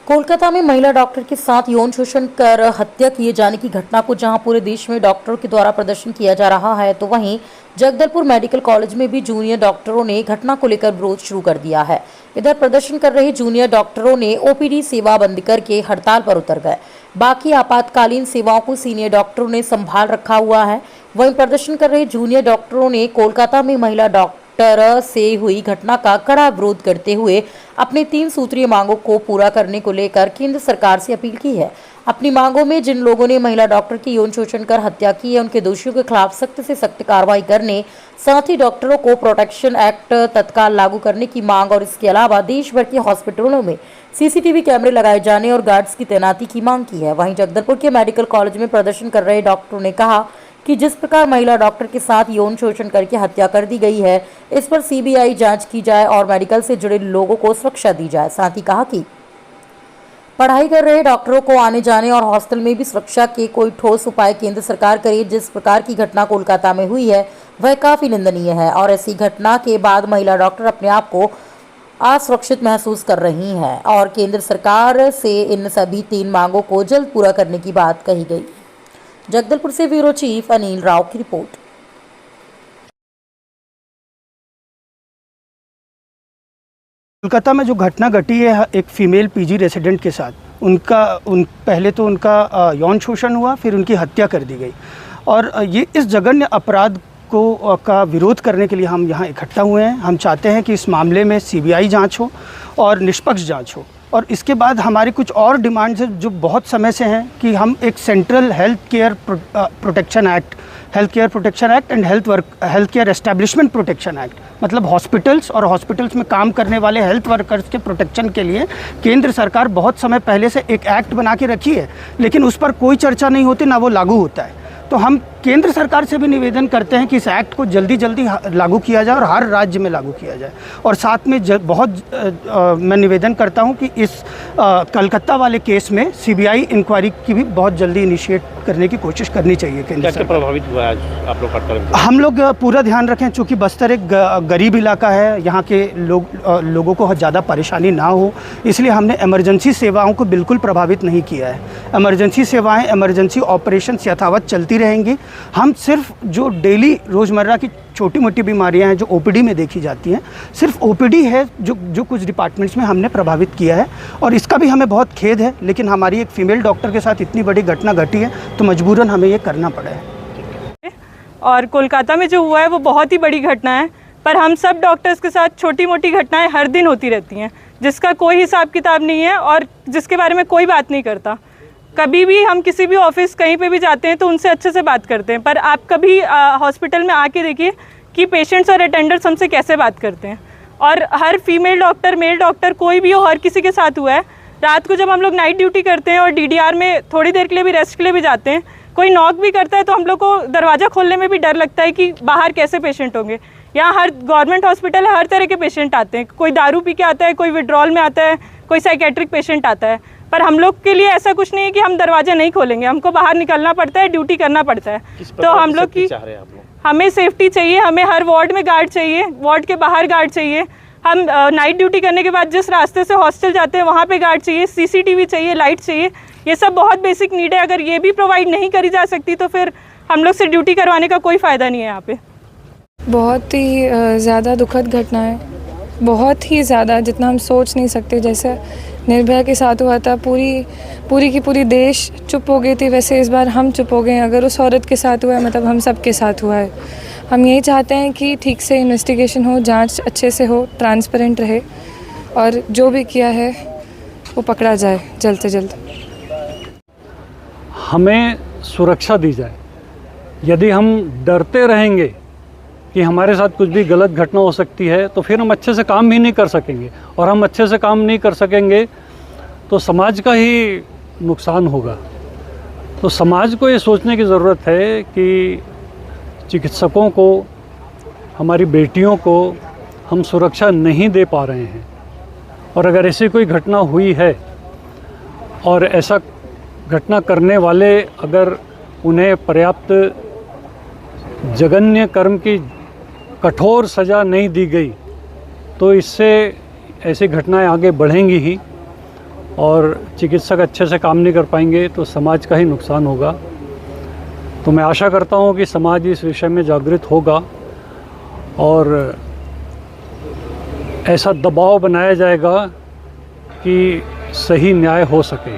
कोलकाता में महिला डॉक्टर के साथ यौन शोषण कर हत्या किए जाने की घटना को जहां पूरे देश में डॉक्टरों के द्वारा प्रदर्शन किया जा रहा है, तो वहीं जगदलपुर मेडिकल कॉलेज में भी जूनियर डॉक्टरों ने घटना को लेकर विरोध शुरू कर दिया है। इधर प्रदर्शन कर रहे जूनियर डॉक्टरों ने ओपीडी सेवा बंद करके हड़ताल पर उतर गए। बाकी आपातकालीन सेवाओं को सीनियर डॉक्टरों ने संभाल रखा हुआ है। वहीं प्रदर्शन कर रहे जूनियर डॉक्टरों ने कोलकाता में महिला डॉक्टर से हुई घटना का कड़ा विरोध करते हुए अपनी 3 सूत्रीय मांगों को पूरा करने को लेकर केंद्र सरकार से अपील की है। अपनी मांगों में जिन लोगों ने महिला डॉक्टर की यौन शोषण कर हत्या की है, उनके दोषियों के खिलाफ सख्त से सख्त कार्रवाई करने, साथ ही डॉक्टरों को प्रोटेक्शन एक्ट तत्काल लागू करने की मांग और इसके अलावा देश भर के हॉस्पिटलों में सीसीटीवी कैमरे लगाए जाने और गार्ड्स की तैनाती की मांग की है। वहीं जगदलपुर के मेडिकल कॉलेज में प्रदर्शन कर रहे डॉक्टरों ने कहा कि जिस प्रकार महिला डॉक्टर के साथ यौन शोषण करके हत्या कर दी गई है, इस पर सीबीआई जांच की जाए और मेडिकल से जुड़े लोगों को सुरक्षा दी जाए। साथ ही कहा कि पढ़ाई कर रहे डॉक्टरों को आने जाने और हॉस्टल में भी सुरक्षा के कोई ठोस उपाय केंद्र सरकार करे। जिस प्रकार की घटना कोलकाता में हुई है वह काफी निंदनीय है और ऐसी घटना के बाद महिला डॉक्टर अपने आप को असुरक्षित महसूस कर रही हैं और केंद्र सरकार से इन सभी 3 मांगों को जल्द पूरा करने की बात कही गई। जगदलपुर से ब्यूरो चीफ अनिल राव की रिपोर्ट। कोलकाता में जो घटना घटी है एक फीमेल पीजी रेसिडेंट के साथ, पहले तो उनका यौन शोषण हुआ, फिर उनकी हत्या कर दी गई और ये इस जघन्य अपराध का विरोध करने के लिए हम यहाँ इकट्ठा हुए हैं। हम चाहते हैं कि इस मामले में सीबीआई जांच हो और निष्पक्ष जांच हो और इसके बाद हमारी कुछ और डिमांड्स हैं जो बहुत समय से हैं कि हम एक central health care protection act and health care establishment protection act, मतलब हॉस्पिटल्स और हॉस्पिटल्स में काम करने वाले हेल्थ वर्कर्स के प्रोटेक्शन के लिए केंद्र सरकार बहुत समय पहले से एक एक्ट बना के रखी है, लेकिन उस पर कोई चर्चा नहीं होती, ना वो लागू होता है। तो हम केंद्र सरकार से भी निवेदन करते हैं कि इस एक्ट को जल्दी लागू किया जाए और हर राज्य में लागू किया जाए। और साथ में मैं निवेदन करता हूं कि इस कलकत्ता वाले केस में सीबीआई इंक्वायरी की भी बहुत जल्दी इनिशिएट करने की कोशिश करनी चाहिए। केंद्र सरकार प्रभावित हुआ है आप लोग हड़ताल? हम लोग पूरा ध्यान रखें, चूँकि बस्तर एक गरीब इलाका है, यहाँ के लोगों को ज़्यादा परेशानी ना हो, इसलिए हमने इमरजेंसी सेवाओं को बिल्कुल प्रभावित नहीं किया है। इमरजेंसी सेवाएँ, इमरजेंसी ऑपरेशंस यथावत चलती रहेंगी। हम सिर्फ जो डेली रोज़मर्रा की छोटी मोटी बीमारियां हैं जो ओपीडी में देखी जाती हैं, सिर्फ ओपीडी है जो कुछ डिपार्टमेंट्स में हमने प्रभावित किया है और इसका भी हमें बहुत खेद है, लेकिन हमारी एक फीमेल डॉक्टर के साथ इतनी बड़ी घटना घटी है तो मजबूरन हमें ये करना पड़ा है। और कोलकाता में जो हुआ है वो बहुत ही बड़ी घटना है, पर हम सब डॉक्टर्स के साथ छोटी मोटी घटनाएँ हर दिन होती रहती हैं जिसका कोई हिसाब किताब नहीं है और जिसके बारे में कोई बात नहीं करता। कभी भी हम किसी भी ऑफिस कहीं पे भी जाते हैं तो उनसे अच्छे से बात करते हैं, पर आप कभी हॉस्पिटल में आके देखिए कि पेशेंट्स और अटेंडर्स हमसे कैसे बात करते हैं। और हर फीमेल डॉक्टर, मेल डॉक्टर, कोई भी हो, हर किसी के साथ हुआ है। रात को जब हम लोग नाइट ड्यूटी करते हैं और डीडीआर में थोड़ी देर के लिए भी रेस्ट के लिए भी जाते हैं, कोई नॉक भी करता है तो हम लोग को दरवाज़ा खोलने में भी डर लगता है कि बाहर कैसे पेशेंट होंगे। यहाँ हर गवर्नमेंट हॉस्पिटल है, हर तरह के पेशेंट आते हैं, कोई दारू पी के आता है, कोई विड्रॉल में आता है, कोई साइकेट्रिक पेशेंट आता है। पर हम लोग के लिए ऐसा कुछ नहीं है कि हम दरवाजा नहीं खोलेंगे, हमको बाहर निकलना पड़ता है, ड्यूटी करना पड़ता है। तो हम लोग की हमें सेफ्टी चाहिए, हमें हर वार्ड में गार्ड चाहिए, वार्ड के बाहर गार्ड चाहिए। हम नाइट ड्यूटी करने के बाद जिस रास्ते से हॉस्टल जाते हैं वहाँ पे गार्ड चाहिए, सीसीटीवी चाहिए, लाइट चाहिए। ये सब बहुत बेसिक नीड है। अगर ये भी प्रोवाइड नहीं करी जा सकती तो फिर हम लोग से ड्यूटी करवाने का कोई फ़ायदा नहीं है यहाँ पे। बहुत ही ज़्यादा दुखद घटना है, बहुत ही ज़्यादा, जितना हम सोच नहीं सकते। जैसे निर्भया के साथ हुआ था, पूरी की पूरी देश चुप हो गई थी, वैसे इस बार हम चुप हो गए। अगर उस औरत के साथ हुआ है मतलब हम सब के साथ हुआ है। हम यही चाहते हैं कि ठीक से इन्वेस्टिगेशन हो, जांच अच्छे से हो, ट्रांसपेरेंट रहे और जो भी किया है वो पकड़ा जाए जल्द से जल्द। हमें सुरक्षा दी जाए। यदि हम डरते रहेंगे कि हमारे साथ कुछ भी गलत घटना हो सकती है तो फिर हम अच्छे से काम भी नहीं कर सकेंगे और हम अच्छे से काम नहीं कर सकेंगे तो समाज का ही नुकसान होगा। तो समाज को ये सोचने की ज़रूरत है कि चिकित्सकों को, हमारी बेटियों को हम सुरक्षा नहीं दे पा रहे हैं और अगर ऐसी कोई घटना हुई है और ऐसा घटना करने वाले अगर उन्हें पर्याप्त जघन्य कर्म की कठोर सज़ा नहीं दी गई तो इससे ऐसी घटनाएं आगे बढ़ेंगी ही और चिकित्सक अच्छे से काम नहीं कर पाएंगे तो समाज का ही नुकसान होगा। तो मैं आशा करता हूँ कि समाज इस विषय में जागृत होगा और ऐसा दबाव बनाया जाएगा कि सही न्याय हो सके।